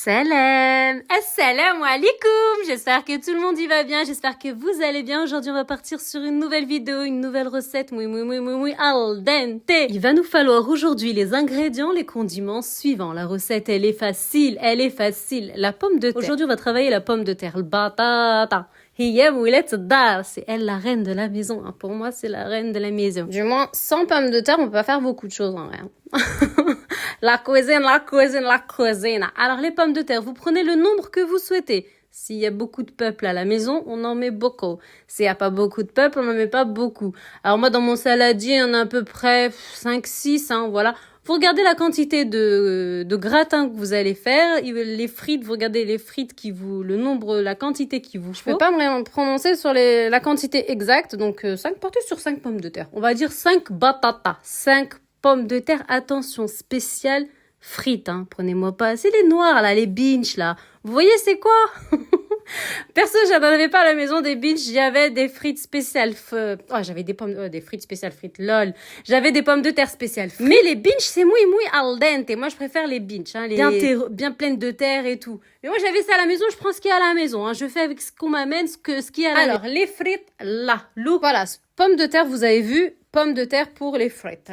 Salam, assalamu alaikum. J'espère que tout le monde y va bien, j'espère que vous allez bien. Aujourd'hui, on va partir sur une nouvelle vidéo, une nouvelle recette, muy al dente. Il va nous falloir aujourd'hui les ingrédients, les condiments suivants. La recette, elle est facile. La pomme de terre. Aujourd'hui, on va travailler la pomme de terre, le batata. C'est elle la reine de la maison. Pour moi, c'est la reine de la maison. Du moins, sans pomme de terre, on peut pas faire beaucoup de choses en vrai. La cuisine. Alors, les pommes de terre, vous prenez le nombre que vous souhaitez. S'il y a beaucoup de peuple à la maison, on en met beaucoup. S'il n'y a pas beaucoup de peuple, on n'en met pas beaucoup. Alors moi, dans mon saladier, on a à peu près 5-6, voilà. Vous regardez la quantité de gratin que vous allez faire. Les frites, vous regardez les frites le nombre, la quantité qu'il vous faut. Je peux pas me prononcer sur la quantité exacte. Donc, 5 partez sur 5 pommes de terre. On va dire 5 batatas. 5 pommes de terre. Attention, spécial frites, Prenez-moi pas. C'est les noirs, là, les binges, là. Vous voyez, c'est quoi? Perso, j'en avais pas à la maison des binges, j'avais des frites spéciales. J'avais des frites spéciales frites, lol. J'avais des pommes de terre spéciales frites. Mais les binges, c'est muy al dente. Moi, je préfère les binges, bien pleines de terre et tout. Mais moi, j'avais ça à la maison, je prends ce qu'il y a à la maison, Je fais avec ce qu'on m'amène, ce qu'il y a à la maison. Alors, les frites, là. Look, voilà. Pommes de terre, vous avez vu. Pommes de terre pour les frites,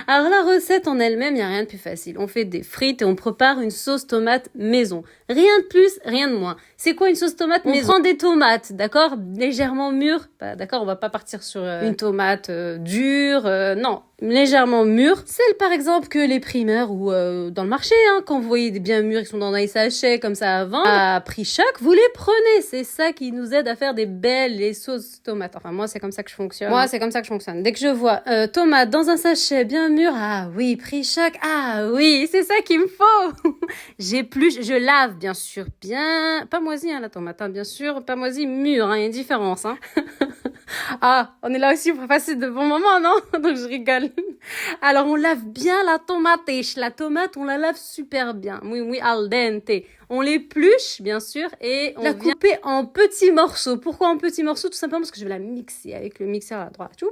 Alors, la recette en elle-même, il n'y a rien de plus facile. On fait des frites et on prépare une sauce tomate maison. Rien de plus, rien de moins. C'est quoi une sauce tomate maison? On prend des tomates, d'accord? Légèrement mûres. D'accord, on va pas partir sur une tomate dure. Non, légèrement mûres. Celles, par exemple, que les primeurs ou dans le marché, quand vous voyez des bien mûrs qui sont dans des sachets comme ça à vendre, à prix choc, vous les prenez. C'est ça qui nous aide à faire des belles sauces tomates. Enfin, moi, c'est comme ça que je fonctionne. Dès que je vois tomate dans un sachet bien mûr, ah oui, prix choc, ah oui, c'est ça qu'il me faut. Je lave, bien sûr, bien, pas moisi, la tomate, bien sûr, pas moisi, mûr, il y a une différence, Ah, on est là aussi pour passer de bons moments, non? Donc je rigole. Alors on lave bien la tomate. La tomate, on la lave super bien. Muy al dente. On l'épluche, bien sûr, et on la coupe en petits morceaux. Pourquoi en petits morceaux? Tout simplement parce que je vais la mixer avec le mixeur à droite.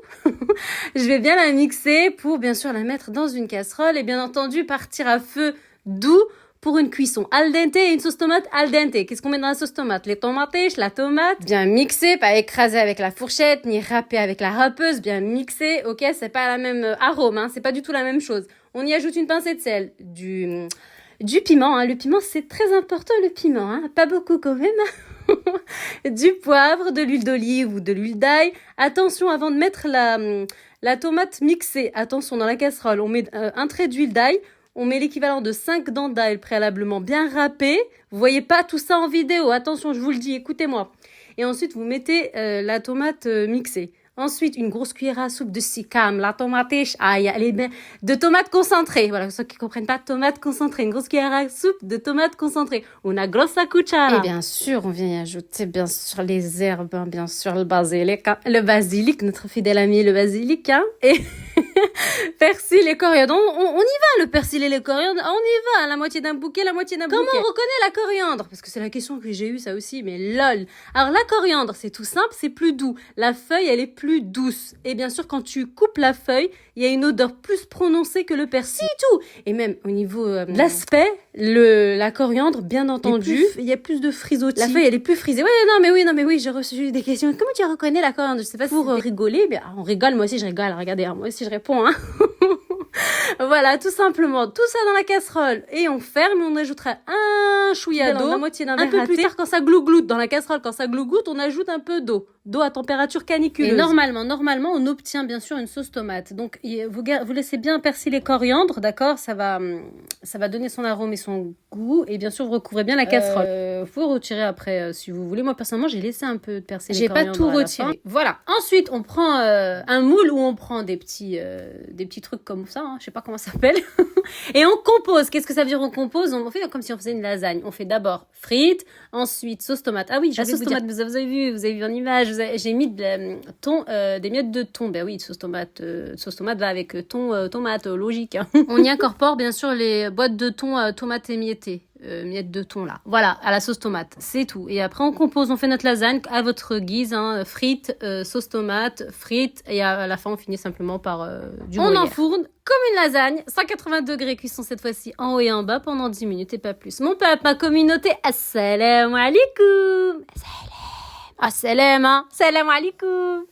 Je vais bien la mixer pour, bien sûr, la mettre dans une casserole et bien entendu partir à feu doux pour une cuisson al dente et une sauce tomate al dente. Qu'est-ce qu'on met dans la sauce tomate? Les tomates, la tomate, bien mixée, pas écrasée avec la fourchette, ni râpée avec la râpeuse, bien mixée, ok? C'est pas la même arôme, c'est pas du tout la même chose. On y ajoute une pincée de sel, du piment, Le piment, c'est très important, le piment, Pas beaucoup quand même. Du poivre, de l'huile d'olive ou de l'huile d'ail. Attention, avant de mettre la tomate mixée, attention, dans la casserole, on met un trait d'huile d'ail. On met l'équivalent de 5 dents d'ail préalablement bien râpées. Vous voyez pas tout ça en vidéo. Attention, je vous le dis, écoutez-moi. Et ensuite, vous mettez la tomate mixée. Ensuite, une grosse cuillère à soupe de sicam, la tomate, de tomates concentrées. Voilà, ceux qui comprennent pas, tomates concentrées. Une grosse cuillère à soupe de tomates concentrées. Una grossa cuchara. Et bien sûr, on vient y ajouter, bien sûr, les herbes, bien sûr, le basilic, notre fidèle ami, le basilic, et persil et coriandre. On y va, le persil et le coriandre, on y va, la moitié d'un bouquet, la moitié d'un bouquet. Comment on reconnaît la coriandre? Parce que c'est la question que j'ai eue, ça aussi, mais lol. Alors, la coriandre, c'est tout simple, c'est plus doux. La feuille, elle est plus douce. Et bien sûr, quand tu coupes la feuille, il y a une odeur plus prononcée que le persil. Tout. Et même au niveau de l'aspect, la coriandre, bien entendu, il y a plus de frisottis. La feuille, elle est plus frisée. Non, mais oui, j'ai reçu des questions. Comment tu reconnais la coriandre? Je sais pas si pour rigoler, mais on rigole, moi aussi je rigole. Regardez, moi aussi je réponds, Voilà, tout simplement, tout ça dans la casserole et on ferme et on ajoutera un chouïa d'eau, la moitié d'un verre. Un peu plus tard, quand ça glougloute dans la casserole, quand ça glougloute, on ajoute un peu d'eau à température caniculeuse. Et normalement, on obtient bien sûr une sauce tomate. Donc, vous laissez bien persiller coriandre, d'accord? Ça va donner son arôme et son goût. Et bien sûr, vous recouvrez bien la casserole. Vous retirer après si vous voulez. Moi, personnellement, j'ai laissé un peu de persil et coriandre. J'ai pas tout retiré. Voilà. Ensuite, on prend un moule où on prend des petits trucs comme ça. Je sais pas comment ça s'appelle. Et on compose. Qu'est-ce que ça veut dire on compose? On fait comme si on faisait une lasagne. On fait d'abord frites, ensuite sauce tomate. Ah oui, la sauce tomate, vous avez vu en image. J'ai mis des miettes de thon. Ben oui, sauce tomate va avec thon, tomate, logique. On y incorpore bien sûr les boîtes de thon, tomates émiettées. miettes de thon là. Voilà, à la sauce tomate, c'est tout. Et après on compose, on fait notre lasagne à votre guise, hein, frites, sauce tomate, frites, et à la fin on finit simplement par du gruyère. On enfourne comme une lasagne, 180 degrés cuisson cette fois-ci en haut et en bas pendant 10 minutes et pas plus. Mon peuple, ma communauté, assalamu alaikum. Assalam, hein, salam alaikum.